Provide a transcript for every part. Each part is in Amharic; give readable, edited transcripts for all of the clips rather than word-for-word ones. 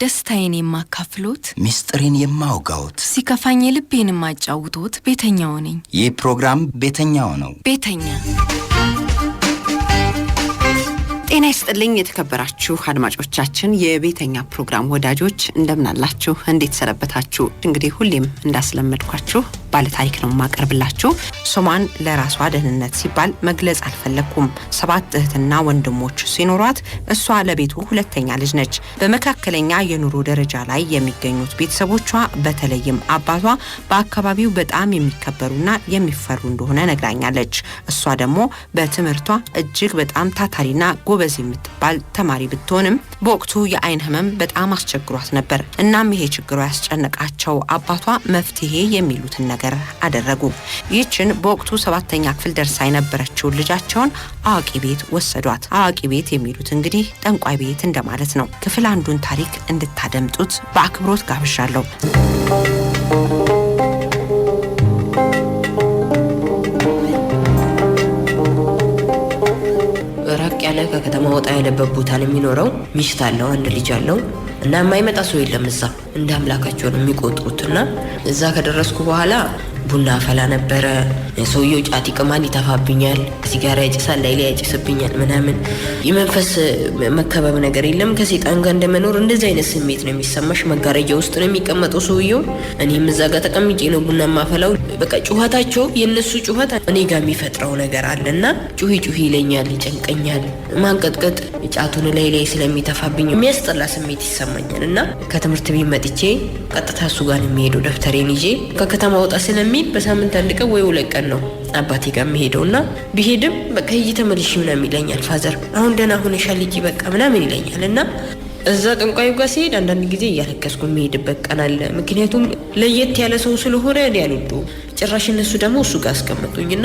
ደስታዬን የማካፍሎት ሚስጥሬን የማውጋውት ሲከፋኝ ልቤን የማጫውቶት ቤተኛው ነኝ። ይህ ፕሮግራም ቤተኛው ነው። ቤተኛ ጤና ይስጥልኝ የተከበራችሁ አድማጮቻችን የቤተኛ ፕሮግራም ወዳጆች እንደምን አላችሁ እንዴት ሰነበታችሁ? እንግዲህ ሁሌም እንዳስለመድኳችሁ ባለ ታሪክ ነው ማቀርብላችሁ። ሶማን ለራሷ ደህንነት ሲባል መግለጽ አልፈለኩም። 7 እህትና ወንድሞች ሲኖሯት እሷ ለቤቱ ሁለተኛ ልጅ ነች። በመካከለኛ የኑሮ ደረጃ ላይ የሚገኙት ቤተሰቦቿ በተለይም አባቷ በአካባቢው በጣም የሚከበሩና የሚፈሩ እንደሆነ ነግራኛለች። እሷ ደግሞ በትምህርቷ እጅግ በጣም ታታሪና ጎበዝ የምትባል ተማሪ ብትሆንም በወቅቱ የአይን ህመም በጣም አስቸግሯት ነበር። እናም ይሄ ችግሯ ያስጨነቃቸው አባቷ መፍትሄ የሚሉትን ነገር አደረጉ። ይህችን በወቅቱ 7ኛ ክፍል ደርሳ የነበረችው ልጃቸውን አዋቂ ቤት ወሰዷት። አዋቂ ቤት የሚሉት እንግዲህ ጠንቋይ ቤት እንደማለት ነው። ክፍል አንዱን ታሪክ እንድታደምጡት በአክብሮት ጋብዣለሁ። ያለ ከከተማ ወጣ ያለበት ቦታ ነው የሚኖረው። ሚስት አለው፣ አንድ ልጅ አለው እና የማይመጣ ሰው የለም። እዛ እንደ አምላካቸው ነው የሚቆጥሩትና እዛ ከደረስኩ በኋላ ቡና ፈላ ነበረ። ሰውየው ጫት ይቅማል፣ ይተፋብኛል፣ ሲጋራ ያጭሳል፣ ላይ ያጭስብኛል ምናምን። የመንፈስ መከበብ ነገር የለም። ከሰይጣን ጋር እንደመኖር እንደዚህ አይነት ስሜት ነው የሚሰማሽ። መጋረጃ ውስጥ ነው የሚቀመጠው ሰውየው። እኔም እዛ ጋር ተቀምጬ ነው ቡና ማፈላው። በቃ ጩኸታቸው፣ የነሱ ጩኸት እኔ ጋር የሚፈጥረው ነገር አለና ጩሂ ጩሂ ይለኛል፣ ይጨንቀኛል። ማንቀጥቀጥ ጫቱን ላይ ስለሚተፋብኝ የሚያስጠላ ስሜት ይሰማኛል። እና ከትምህርት ቤት መጥቼ ቀጥታ እሱ ጋር የሚሄደው ደብተሬን ይዤ ከከተማ ወጣ ስለሚል በሳምንት አንድ ቀን ወይ 2 ቀን ነው አባቴ ጋር የሚሄደውና ቢሄድም በቃ ተመልሽ ምናምን ይለኛል። ፋዘር አሁን ደህና ሆነሻል ልጅ በቃ ምናምን ይለኛል። እና እዛ ጠንቋዩ ጋር ሲሄድ አንዳንድ ጊዜ እያለቀስኩ የሚሄድበት ቀን አለ። ምክንያቱም ለየት ያለ ሰው ስለሆነ እኔ አልወደውም። ጭራሽ እነሱ ደግሞ እሱ ጋር አስቀመጡኝና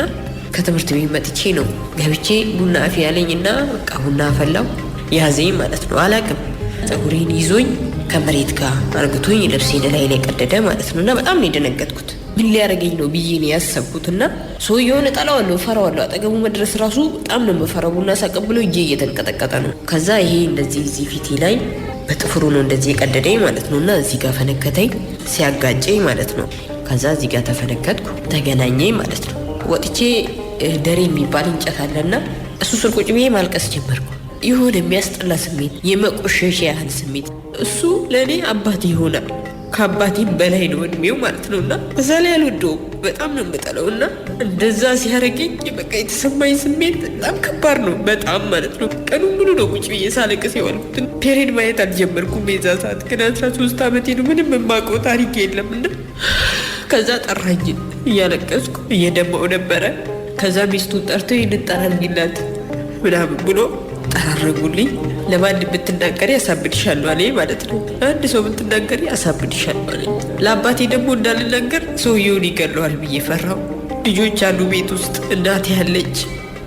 ከትምህርት ቤት መጥቼ ነው ገብቼ ቡና አፊ ያለኝና በቃ ቡና አፈላው። ያዘኝ ማለት ነው። አላቅም ፀጉሬን ይዞኝ ከመሬት ጋር አርግቶኝ ልብሴን ላይ ቀደደ ማለት ነው። እና በጣም ነው የደነገጥኩት። ምን ሊያረገኝ ነው ብዬ ነው ያሰብኩትና ሰውየውን እጠላዋለሁ፣ ፈራዋለሁ። አጠገቡ መድረስ ራሱ በጣም ነው የምፈራው። ቡና ሳቀብሎ እጄ እየተንቀጠቀጠ ነው። ከዛ ይሄ እንደዚህ እዚህ ፊቴ ላይ በጥፍሩ ነው እንደዚህ የቀደደኝ ማለት ነው። እና እዚህ ጋር ፈነከተኝ፣ ሲያጋጨኝ ማለት ነው። ከዛ እዚህ ጋር ተፈነከትኩ፣ ተገናኘኝ ማለት ነው። ወጥቼ ደሬ የሚባል እንጨት አለና እሱ ስር ቁጭ ብዬ ማልቀስ ጀመርኩ። የሆነ የሚያስጠላ ስሜት፣ የመቆሸሽ ያህል ስሜት። እሱ ለእኔ አባቴ ይሆናል፣ ከአባቴም በላይ ነው እድሜው ማለት ነው። እና እዛ ላይ አልወደውም፣ በጣም ነው የምጠለው። እና እንደዛ ሲያደርገኝ በቃ የተሰማኝ ስሜት በጣም ከባድ ነው፣ በጣም ማለት ነው። ቀኑ ሙሉ ነው ቁጭ ብዬ ሳለቅስ የዋልኩት። ፔሬድ ማየት አልጀመርኩም የዛ ሰዓት፣ ግን 13 ዓመቴ ነው። ምንም የማውቀው ታሪክ የለም። እና ከዛ ጠራኝ፣ እያለቀስኩ እየደማው ነበረ። ከዛ ሚስቱን ጠርቶ ይንጠራልኝላት ምናምን ብሎ ጠራረጉልኝ። ለማን ብትናገሪ ያሳብድሻል አለኝ ማለት ነው። አንድ ሰው ብትናገሪ ያሳብድሻል አለኝ። ለአባቴ ደግሞ እንዳልናገር ሰውየውን ይገለዋል ብዬ ፈራው። ልጆች አሉ ቤት ውስጥ፣ እናቴ ያለች።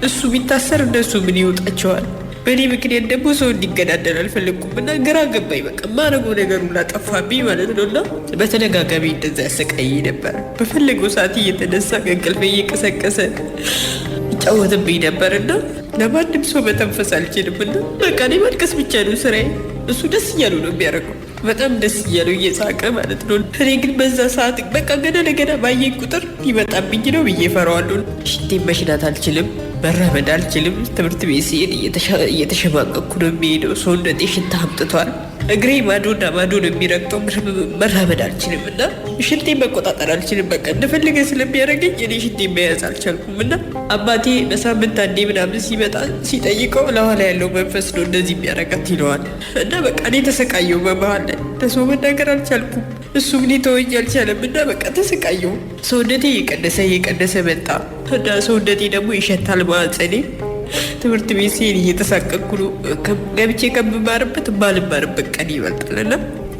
እሱ ቢታሰር እነሱ ምን ይወጣቸዋል? በእኔ ምክንያት ደግሞ ሰው እንዲገዳደል አልፈለኩም። እና ግራ ገባኝ። በቃ ማረገው ነገር ሁላ ጠፋብኝ ማለት ነው። እና በተደጋጋሚ እንደዛ ያሰቃይ ነበር። በፈለገው ሰዓት እየተነሳ ከእንቅልፌ እየቀሰቀሰ ይጫወትብኝ ነበር። እና ለማንም ሰው መተንፈስ አልችልም። እና በቃ እኔ ማልቀስ ብቻ ነው ስራዬ። እሱ ደስ እያለው ነው የሚያደርገው፣ በጣም ደስ እያለው እየሳቀ ማለት ነው። እኔ ግን በዛ ሰዓት በቃ ገና ለገና ባየኝ ቁጥር ይመጣብኝ ነው ብዬ ፈራዋለሁ። ሽንቴን መሽናት አልችልም፣ መራመድ አልችልም። ትምህርት ቤት ሲሄድ እየተሸማቀኩ ነው የሚሄደው። ሰውነቴ ሽንታ አምጥቷል። እግሬ ማዶና ማዶ ነው የሚረግጠው። መራመድ አልችልም እና ሽንቴን መቆጣጠር አልችልም። በቃ እንደፈለገ ስለሚያደርገኝ እኔ ሽንቴን መያዝ አልቻልኩም። እና አባቴ በሳምንት አንዴ ምናምን ሲመጣ ሲጠይቀው ለኋላ ያለው መንፈስ ነው እንደዚህ የሚያረጋት ይለዋል። እና በቃ እኔ ተሰቃየው። በመሀል ላይ ለሰው መናገር አልቻልኩም። እሱ ምን ተወኝ አልቻለም። እና በቃ ተሰቃየው። ሰውነቴ እየቀነሰ መጣ። እና ሰውነቴ ደግሞ ይሸታል ማጸኔ። ትምህርት ቤት ሲሄድ እየተሳቀቅኩ ነው። ገብቼ ከምማርበት ማልማርበት ቀን ይበልጣል። እና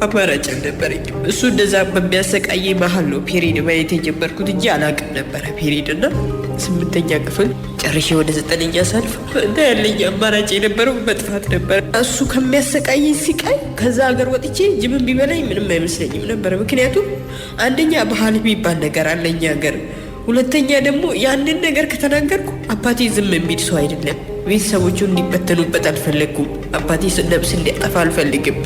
አማራጭ አልነበረኝም። እሱ እንደዛ በሚያሰቃየ መሀል ነው ፔሪድ ማየት የጀመርኩት እንጂ አላውቅም ነበረ ፔሪድ። እና 8ኛ ክፍል ጨርሼ ወደ 9ኛ ሳልፍ እና ያለኝ አማራጭ የነበረው መጥፋት ነበር። እሱ ከሚያሰቃይ ሲቃይ ከዛ ሀገር ወጥቼ ጅብን ቢበላኝ ምንም አይመስለኝም ነበር። ምክንያቱም አንደኛ ባህል የሚባል ነገር አለኝ ሀገር፣ ሁለተኛ ደግሞ ያንን ነገር ከተናገርኩ አባቴ ዝም የሚል ሰው አይደለም። ቤተሰቦቹ እንዲበተኑበት አልፈለኩም። አባቴ ነፍስ እንዲያጠፋ አልፈልግም።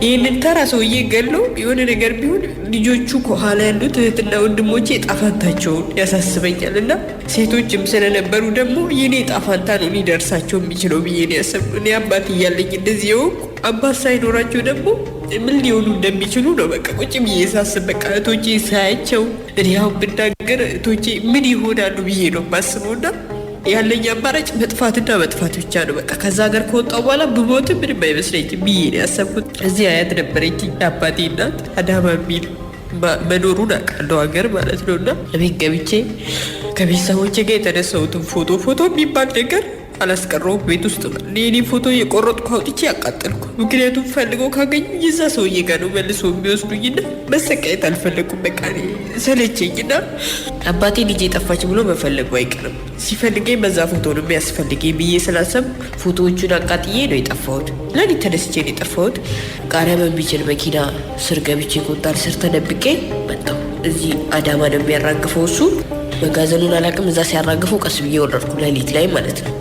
ይህንን ተራ ሰውዬ ገሎ የሆነ ነገር ቢሆን ልጆቹ ከኋላ ያሉት እህትና ወንድሞቼ ጣፋንታቸውን ያሳስበኛል እና ሴቶችም ስለነበሩ ደግሞ የኔ ጣፋንታ ነው ሊደርሳቸው የሚችለው ብዬ ነው ያሰብኩ። እኔ አባት እያለኝ እንደዚህ የሆንኩ አባት ሳይኖራቸው ደግሞ ምን ሊሆኑ እንደሚችሉ ነው በቃ ቁጭ ብዬ ሳስብ በቃ እህቶቼ ሳያቸው እኔ አሁን ብናገር እህቶቼ ምን ይሆናሉ ብዬ ነው የማስበውና ያለኝ አማራጭ መጥፋትና መጥፋት ብቻ ነው። በቃ ከዛ ሀገር ከወጣሁ በኋላ ብሞትም ምንም አይመስለኝም ብዬ ነው ያሰብኩት። እዚህ አያት ነበረችኝ አባቴ እናት አዳማ የሚል መኖሩን አውቃለሁ ሀገር ማለት ነው። እና ቤት ገብቼ ከቤተሰቦቼ ጋር የተነሳሁትን ፎቶ የሚባል ነገር አላስቀረውም ቤት ውስጥ እኔ ፎቶ የቆረጥኩ አውጥቼ ያቃጠልኩ። ምክንያቱም ፈልገው ካገኙ የዛ ሰውዬ ጋር ነው መልሶ የሚወስዱኝና መሰቃየት አልፈለኩም። በቃ ሰለቸኝና አባቴ ልጄ ጠፋች ብሎ መፈለጉ አይቀርም ሲፈልገኝ በዛ ፎቶ ነው የሚያስፈልገኝ ብዬ ስላሰብ ፎቶዎቹን አቃጥዬ ነው የጠፋሁት። ለሊት ተነስቼ ነው የጠፋሁት። ቃሪያ በሚችል መኪና ስር ገብቼ ኮንታል ስር ተደብቄ መጣሁ። እዚህ አዳማ ነው የሚያራግፈው እሱ መጋዘኑን አላውቅም። እዛ ሲያራግፈው ቀስ ብዬ ወረድኩ ለሊት ላይ ማለት ነው።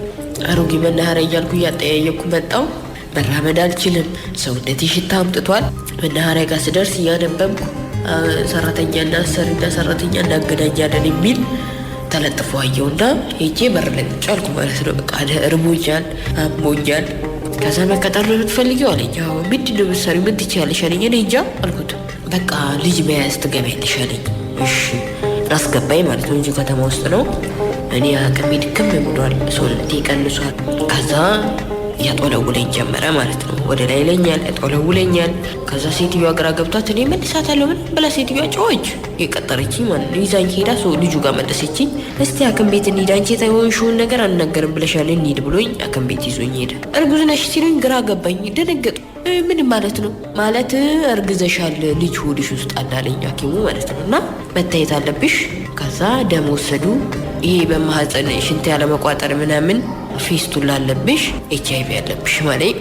አሮጌ መናኸሪያ እያልኩ እያጠያየኩ መጣሁ። መራመድ አልችልም። ሰውነቴ ሽታ አምጥቷል። መናኸሪያ ጋር ስደርስ እያነበብኩ ሰራተኛና አሰሪና ሰራተኛ እናገናኛለን የሚል ተለጥፎ አየሁና ሄጄ በር ላይ ቁጭ አልኩ ማለት ነው። በቃ እርሞኛል፣ አሞኛል። ከዛ መቀጠር ነው የምትፈልጊው አለኝ። አዎ። ምንድን ነው የምትሰሪው? ምን ትችያለሽ አለኝ። እኔ እንጃ አልኩት። በቃ ልጅ መያዝ ትገቢያለሽ አለኝ። እሺ አስገባኝ ማለት ነው እንጂ ከተማ ውስጥ ነው። እኔ አቅሜ ድክም ብሏል፣ ሰውነቴ ቀንሷል። ከዛ ያጦለውለኝ ጀመረ ማለት ነው። ወደ ላይ ይለኛል፣ ያጦለውለኛል። ከዛ ሴትዮዋ ግራ ገብቷት እኔ መልሳታለሁ ምን ብላ ሴትዮዋ ጮኸች። የቀጠረችኝ ማለት ነው። ይዛኝ ሄዳ ልጁ ጋር መለሰችኝ። እስቲ ሐኪም ቤት እንሂድ፣ አንቺ የታየሽውን ነገር አልናገርም ብለሻል እንሂድ ብሎኝ ሐኪም ቤት ይዞኝ ሄደ። እርጉዝ ነሽ ሲሉኝ ግራ ገባኝ፣ ደነገጥኩ። ምን ማለት ነው? ማለት እርግዘሻል፣ ልጅ ሆድሽ ውስጥ አላለኝ ሐኪሙ ማለት ነው። እና መታየት አለብሽ። ከዛ ደም ወሰዱ። ይሄ በማህፀን ሽንት ያለመቋጠር ምናምን ፌስቱላ አለብሽ፣ ኤችአይቪ ያለብሽ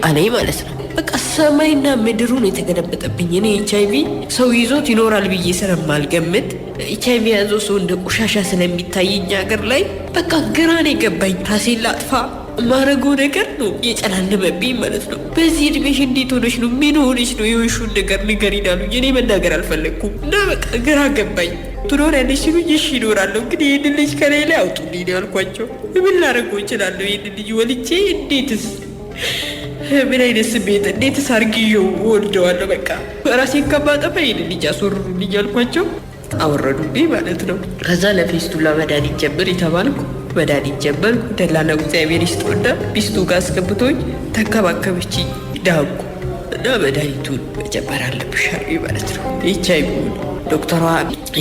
አለኝ ማለት ነው። በቃ ሰማይና ምድሩን የተገለበጠብኝ። እኔ ኤችአይቪ ሰው ይዞት ይኖራል ብዬ ስለማልገምት ኤችአይቪ ያዘው ሰው እንደ ቆሻሻ ስለሚታየኝ ሀገር ላይ በቃ ግራን የገባኝ ራሴን ላጥፋ ማረገው ነገር ነው የጨላለመብኝ ማለት ነው። በዚህ እድሜሽ እንዴት ሆነሽ ነው? ምን ሆነሽ ነው? የሆንሽውን ነገር ንገሪኝ አሉኝ። እኔ መናገር አልፈለግኩም እና በቃ ግራ ገባኝ። ትኖሪያለሽ ሲሉኝ እሺ እኖራለሁ፣ ግን ይህንን ልጅ ከላይ ላይ አውጡልኝ ነው ያልኳቸው። ምን ላደርገው እችላለሁ? ይህንን ልጅ ወልጄ እንዴትስ ምን አይነት ስሜት እንዴትስ አርግዤው ወልደዋለሁ? በቃ ራሴን ከማጠፋ ይህንን ልጅ አስወርዱልኝ ያልኳቸው አወረዱብኝ ማለት ነው። ከዛ ለፌስቱላ መድኃኒት ጀምር የተባልኩ መድኃኒት ጀመርኩ። ደላላው እግዚአብሔር ይስጠውና ሚስቱ ጋር አስገብቶኝ ተንከባከበችኝ፣ ዳንኩ እና መድኃኒቱን መጀመር አለብሽ አሉኝ ማለት ነው። ኤችአይቪውን ዶክተሯ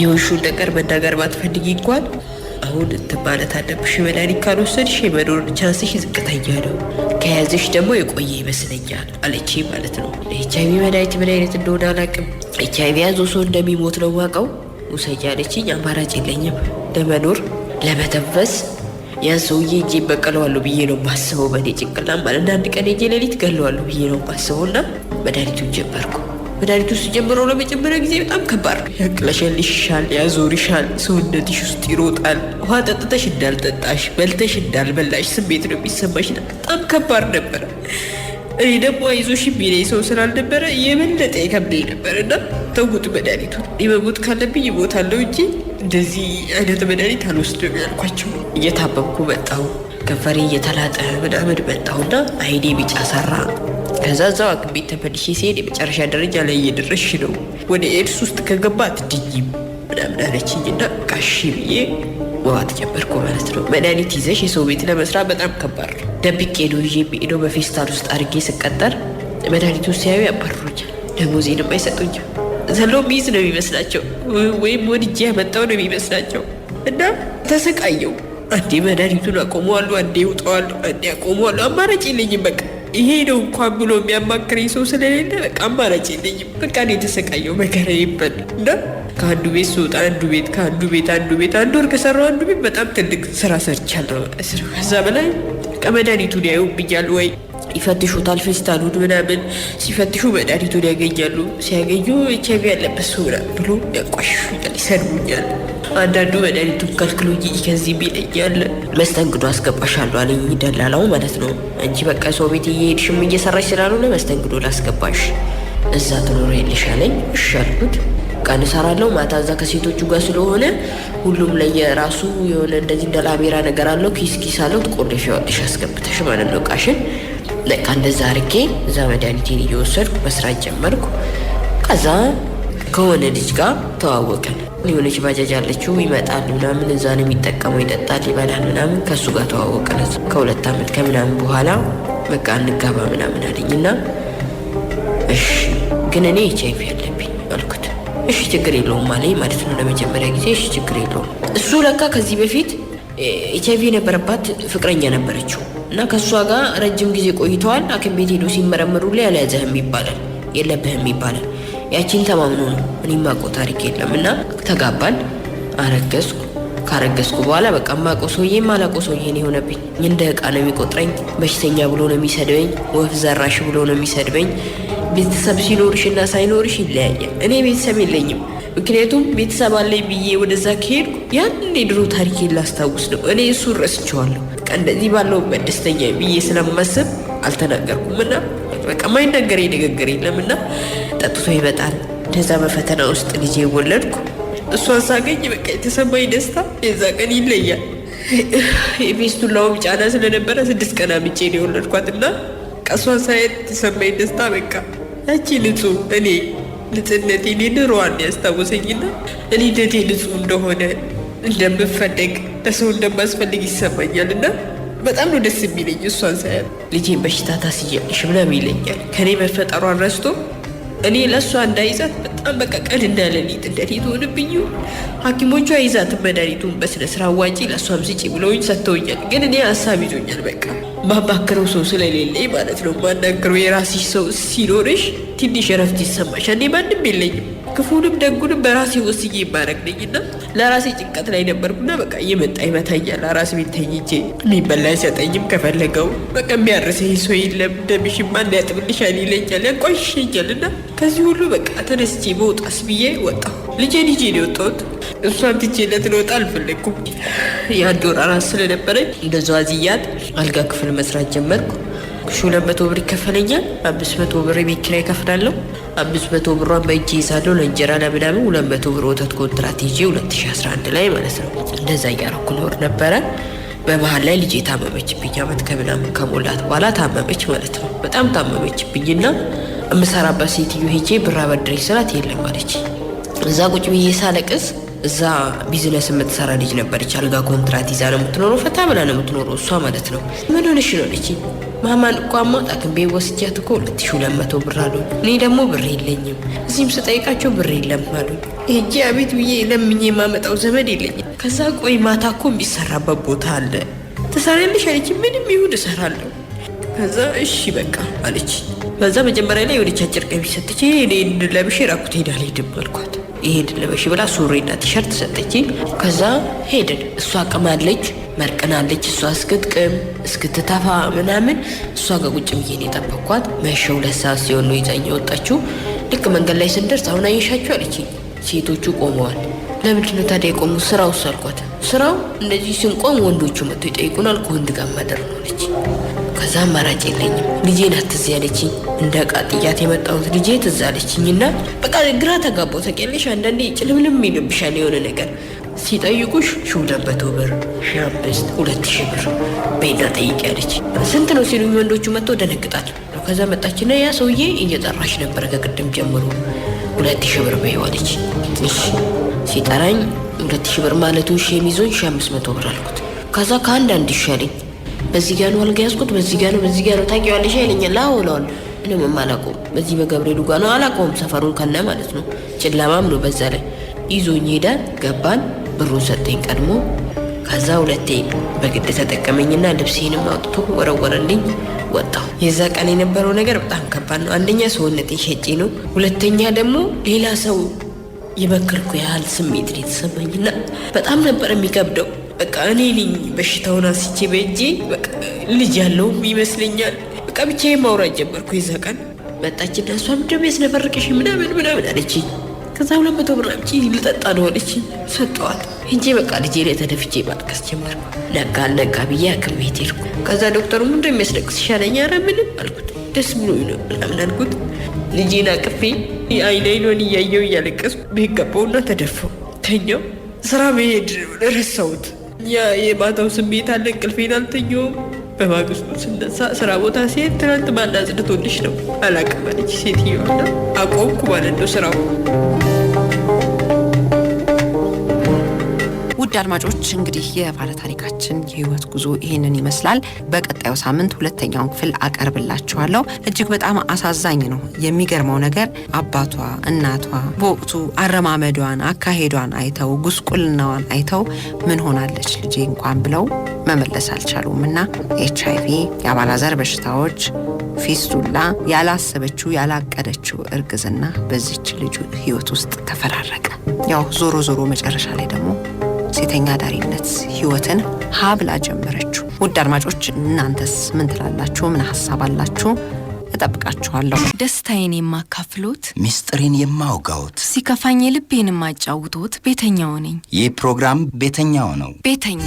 የሆንሽውን ነገር መናገር ባትፈልጊ እንኳን አሁን እንትን ማለት አለብሽ፣ መድኃኒት ካልወሰድሽ የመኖር ቻንስሽ ዝቅተኛ ነው፣ ከያዘሽ ደግሞ የቆየ ይመስለኛል አለች ማለት ነው። ኤችአይቪ መድኃኒት ምን አይነት እንደሆነ አላውቅም። ኤችአይቪ ያዘው ሰው እንደሚሞት ነው ዋቀው። ውሰጂ አለችኝ። አማራጭ የለኝም ለመኖር ለመተንፈስ። ያን ሰውዬ እጄ በቀለዋለሁ ብዬ ነው ማስበው በእኔ ጭንቅላት ማለት። አንድ ቀን እጄ ሌሊት ገለዋለሁ ብዬ ነው ማስበው እና መድኃኒቱን ጀመርኩ። መድኃኒቱ ሲጀምረው ለመጀመሪያ ጊዜ በጣም ከባድ ነው። ያቅለሸልሽሻል፣ ያዞርሻል፣ ሰውነትሽ ውስጥ ይሮጣል። ውሃ ጠጥተሽ እንዳልጠጣሽ፣ በልተሽ እንዳልበላሽ ስሜት ነው የሚሰማሽ። በጣም ከባድ ነበር። እኔ ደግሞ አይዞሽ የሚለኝ ሰው ስላልነበረ የበለጠ የከብደኝ ነበር እና ተውት መድኃኒቱን። መሞት ካለብኝ እሞታለሁ እንጂ እንደዚህ አይነት መድኃኒት አልወስድም ያልኳቸው። እየታበብኩ መጣሁ። ከንፈሬ እየተላጠ ምናምን መጣሁና አይኔ ቢጫ ሰራ። ከዛ እዛው ሐኪም ቤት ተመልሼ ሲሄድ የመጨረሻ ደረጃ ላይ እየደረስሽ ነው፣ ወደ ኤድስ ውስጥ ከገባ አትድኝም ምናምን አለችኝና ቃሺ ብዬ መዋጥ ጀመርኩ ማለት ነው። መድኃኒት ይዘሽ የሰው ቤት ለመስራት በጣም ከባድ ነው። ደብቄ ነው ይዤ የሚሄደው በፌስታል ውስጥ አድርጌ ስቀጠር መድኃኒቱ ሲያዩ ያባርሩኛል፣ ደሞዜንም አይሰጡኝም። ዘሎ ሚይዝ ነው የሚመስላቸው ወይም ወድጄ ያመጣው ነው የሚመስላቸው እና ተሰቃየው። አንዴ መድኃኒቱን አቆመዋለሁ፣ አንዴ ውጠዋለሁ፣ አንዴ አቆመዋለሁ። አማራጭ የለኝም በቃ ይሄ ነው እንኳን ብሎ የሚያማክረኝ ሰው ስለሌለ በቃ አማራጭ የለኝም። በቃ እኔ የተሰቃየው መከራ ይበል እና ከአንዱ ቤት ስወጣ አንዱ ቤት፣ ከአንዱ ቤት አንዱ ቤት፣ አንድ ወር ከሰራው አንዱ ቤት በጣም ትልቅ ስራ ሰርቻለሁ። ከዛ በላይ መድኃኒቱን ያዩብኛል ወይ ይፈትሹታል። ፌስታሉን ምናምን ሲፈትሹ መድኃኒቱን ያገኛሉ። ሲያገኙ ኤችአይቪ ያለበት ሰው ብሎ ያቋሽሹኛል፣ ይሰድቡኛል። አንዳንዱ መድኃኒቱን ከልክሎኝ ከዚህ ቢለኛል። መስተንግዶ አስገባሻለሁ አለኝ ደላላው ማለት ነው። እንጂ በቃ ሰው ቤት እየሄድሽም እየሰራሽ ስላልሆነ መስተንግዶ ላስገባሽ እዛ ትኖሪያለሽ አለኝ። እሺ አልኩት። ቀን እሰራለሁ፣ ማታ እዛ ከሴቶቹ ጋር ስለሆነ ሁሉም ለየራሱ የሆነ እንደዚህ እንደ ላሜራ ነገር አለው። ኪስ አለው። ትቆልፊዋለሽ አስገብተሽ ማለት ነው እቃሽን። በቃ እንደዛ አድርጌ እዛ መድኃኒቴን እየወሰድኩ መስራት ጀመርኩ። ከዛ ከሆነ ልጅ ጋር ተዋወቅን። የሆነች ባጃጅ አለችው፣ ይመጣል ምናምን፣ እዛ ነው የሚጠቀመው፣ ይጠጣል፣ ይበላል ምናምን። ከእሱ ጋር ተዋወቅን። 2 ዓመት ከምናምን በኋላ በቃ እንጋባ ምናምን አለኝና እሺ ግን እኔ ኤችአይቪ ያለብኝ አልኩት። እሺ ችግር የለውም አለኝ ማለት ነው ለመጀመሪያ ጊዜ። እሺ ችግር የለውም። እሱ ለካ ከዚህ በፊት ኤችአይቪ የነበረባት ፍቅረኛ ነበረችው እና ከእሷ ጋር ረጅም ጊዜ ቆይተዋል። ሐኪም ቤት ሄዶ ሲመረመሩ ላይ አልያዘህም ይባላል፣ የለብህም ይባላል። ያቺን ተማምኖ ነው። እኔም ማውቀው ታሪክ የለም እና ተጋባን። አረገዝኩ። ካረገዝኩ በኋላ በቃ ማውቀው ሰውዬ ማላውቀው ሰውዬ ነው የሆነብኝ። እንደ ዕቃ ነው የሚቆጥረኝ። በሽተኛ ብሎ ነው የሚሰድበኝ። ወፍ ዘራሽ ብሎ ነው የሚሰድበኝ። ቤተሰብ ሲኖርሽና ሳይኖርሽ ይለያያል። እኔ ቤተሰብ የለኝም። ምክንያቱም ቤተሰብ አለኝ ብዬ ወደዛ ከሄድኩ ያን የድሮ ታሪኬን ላስታውስ ነው። እኔ እሱን ረስቼዋለሁ። በቃ እንደዚህ ባለውበት ደስተኛ ብዬ ስለማስብ አልተናገርኩም እና በቃ ማይናገረኝ ንግግር የለምና ጠጥቶ ይመጣል። እንደዛ በፈተና ውስጥ ልጄ ወለድኩ። እሷን ሳገኝ በቃ የተሰማኝ ደስታ የዛ ቀን ይለያል። የፌስቱላውም ጫና ስለነበረ 6 ቀን አምጬ ነው የወለድኳትና እሷን ሳየት የተሰማኝ ደስታ በቃ ያቺ ንጹህ እኔ ንጽህነቴ ድሮዋን ያስታወሰኝና እኔነቴ ንጹህ እንደሆነ እንደምፈለግ ለሰው እንደማስፈልግ ይሰማኛልና በጣም ነው ደስ የሚለኝ። እሷን ሳያት ልጄን በሽታ ታስያለሽ ምናምን ይለኛል። ከኔ መፈጠሯን ረስቶ እኔ ለእሷ እንዳይዛት በጣም በቃ ቀንና ሌሊት እንደሌት ሆንብኝ። ሐኪሞቿ አይዛትም መድኃኒቱን በስነ ስርዓት ዋጪ ለእሷም ስጪ ብለውኝ ሰጥተውኛል። ግን እኔ ሀሳብ ይዞኛል። በቃ ማባክረው ሰው ስለሌለኝ ማለት ነው። ማናገረው የራስሽ ሰው ሲኖርሽ ትንሽ እረፍት ይሰማሻል። እኔ ማንም የለኝም። ክፉንም ደጉንም በራሴ ወስኜ የማረግ ነኝና ለራሴ ጭንቀት ላይ ነበርኩና በቃ እየመጣ ይመታኛል። አራስ ቤት ተኝቼ የሚበላ አይሰጠኝም። ከፈለገው በቃ የሚያርሰኝ ሰው የለም። ደምሽማ እንዳያጥብልሻል ይለኛል፣ ያንቋሽሸኛልና ከዚህ ሁሉ በቃ ተነስቼ መውጣስ ብዬ ወጣሁ። ልጄን ይዤ ነው የወጣሁት። እሷን ትቼለት ልወጣ አልፈለግኩም። የ1 ወር አራስ ስለነበረኝ እንደዛው አዝያት አልጋ ክፍል መስራት ጀመርኩ። 200 ብር ይከፈለኛል። 500 ብር የቤት ኪራይ እከፍላለሁ። 500 ብሯን በእጄ ይዛለሁ ለእንጀራ ለምናምን። 200 ብር ወተት ኮንትራት ይዤ 2011 ላይ ማለት ነው እንደዛ እያረኩ ኖር ነበረ። በመሀል ላይ ልጄ ታመመችብኝ። ዓመት ከምናምን ከሞላት በኋላ ታመመች ማለት ነው። በጣም ታመመችብኝና የምሰራበት ሴትዮ ሄጄ ብር አበድረኝ ስላት የለም አለች። እዛ ቁጭ ብዬ ሳለቅስ እዛ ቢዝነስ የምትሰራ ልጅ ነበረች። አልጋ ኮንትራት ይዛ ነው የምትኖረው። ፈታ ብላ ነው የምትኖረው እሷ ማለት ነው። ምን ሆነሽ ነው አለችኝ። ማማን እኮ አማጣክም ቤት ወስጃት እኮ 2200 ብር አሉኝ። እኔ ደግሞ ብር የለኝም። እዚህም ስጠይቃቸው ብር የለም አሉኝ። ሄጄ አቤት ብዬ ለምኜ የማመጣው ዘመድ የለኝም። ከዛ ቆይ ማታ እኮ የሚሰራበት ቦታ አለ ትሰሪያለሽ አለችኝ። ምንም ይሁን እሰራለሁ። ከዛ እሺ በቃ አለች። ከዛ መጀመሪያ ላይ ወደች አጭር ቀሚስ ሰጥቼ እኔ ለብሼ ራቁት ሄዳ አልሄድም አልኳት። ይሄድን ለበሽ ብላ ሱሪና ቲሸርት ሰጠችኝ። ከዛ ሄድን። እሷ አቅማለች መርቀናለች። እሷ እስክትቅም እስክትተፋ ምናምን እሷ ጋር ቁጭ ብዬ ነው የጠበቅኳት። መሸ 2 ሰዓት ሲሆን ነው ይዛኝ የወጣችው። ልክ መንገድ ላይ ስንደርስ አሁን አየሻቸው አለችኝ። ሴቶቹ ቆመዋል። ለምንድን ነው ታዲያ የቆሙት? ስራው አልኳት። ስራው እንደዚህ ስንቆም ወንዶቹ መጥተው ይጠይቁናል። ከወንድ ጋር ማደር ነው አለች። ከዛ አማራጭ የለኝም። ልጄ ናት ትዝ ያለችኝ። እንደ ዕቃ ጥያት የመጣሁት ልጄ ትዝ አለችኝና በቃ ግራ ተጋባሁ። ታውቂያለሽ አንዳንዴ ጭልምልም ይልብሻል የሆነ ነገር ሲጠይቁሽ 200 ብር 5,000 2,000 ብር በይና ጠይቂ ያለች። ስንት ነው ሲሉኝ ወንዶቹ መጥተው ደነግጣለሁ። ከዛ መጣችና ያ ሰውዬ እየጠራሽ ነበር ከቅድም ጀምሮ 2,000 ብር በይው አለች። እሺ ሲጠራኝ 2,000 ብር ማለቱ ሸሚዞን 500 ብር አልኩት። ከዛ ከአንድ ይሻለኝ። በዚህ ጋር ነው አልጋ ያዝኩት፣ በዚህ ጋር ነው ታውቂዋለሽ አይለኛል። አውላል እኔ አላውቀውም። በዚህ በገብርኤሉ ጋር ነው አላውቀውም። ሰፈሩን ከነ ማለት ነው ጨለማም ነው። በዛ ላይ ይዞኝ ሄደ። ገባን። ብሩን ሰጠኝ ቀድሞ። ከዛ 2 በግድ ተጠቀመኝና ልብሴንም አውጥቶ ወረወረልኝ። ወጣሁ። የዛ ቀን የነበረው ነገር በጣም ከባድ ነው። አንደኛ ሰውነቴን ሸጬ ነው። ሁለተኛ ደግሞ ሌላ ሰው የበከልኩ ያህል ስሜት የተሰማኝና በጣም ነበር የሚከብደው። በቃ እኔ ነኝ በሽታውን አንስቼ በእጄ በቃ ልጅ ያለውም ይመስለኛል። በቃ ብቻዬን ማውራት ጀመርኩ። ይዘቀን መጣችና እሷ ምንድነው ያስነፈርቅሽ ምናምን አለችኝ። ከዛ 200 ብር አምጪ ልጠጣ ነው አለችኝ። ሰጠዋት። እንጂ በቃ ልጄ ላይ ተደፍቼ ማልቀስ ጀመርኩ። ነጋ ብዬ ሐኪም ቤት ሄድኩ። ከዛ ዶክተሩ ምንድነው የሚያስለቅስ ይሻለኝ? ኧረ ምንም አልኩት። ደስ ብሎኝ ነው ምናምን አልኩት። ልጄን አቅፌ አይኔን እያየሁ እያለቀስኩ ቤት ገባሁና ተደፋሁ። ተኛሁ። ስራ መሄድ ረሳሁት። ያ የማታው ስሜት አለ። እንቅልፌን አልተኛሁም። በማግስቱ ስነሳ ስራ ቦታ ሲሄድ ትናንት ማን አጽድቶልሽ ነው አላውቅም አለች ሴትዮዋና አቆምኩ ማለት ነው ስራው። ውድ አድማጮች እንግዲህ የባለ ታሪካችን የህይወት ጉዞ ይሄንን ይመስላል። በቀጣዩ ሳምንት ሁለተኛውን ክፍል አቀርብላችኋለሁ። እጅግ በጣም አሳዛኝ ነው። የሚገርመው ነገር አባቷ እናቷ በወቅቱ አረማመዷን አካሄዷን አይተው ጉስቁልናዋን አይተው ምን ሆናለች ልጄ እንኳን ብለው መመለስ አልቻሉምና HIV፣ የአባላዘር በሽታዎች፣ ፊስቱላ፣ ያላሰበችው ያላቀደችው እርግዝና በዚች ልጅ ህይወት ውስጥ ተፈራረቀ። ያው ዞሮ መጨረሻ ላይ ደግሞ ሴተኛ ዳሪነት ህይወትን ሀብላ ጀመረችው። ውድ አድማጮች እናንተስ ምን ትላላችሁ? ምን ሐሳብ አላችሁ? እጠብቃችኋለሁ። ደስታዬን የማካፍሎት፣ ሚስጥሬን የማውጋውት፣ ሲከፋኝ ልቤን የማጫውቶት ቤተኛው ነኝ። ይህ ፕሮግራም ቤተኛው ነው። ቤተኛ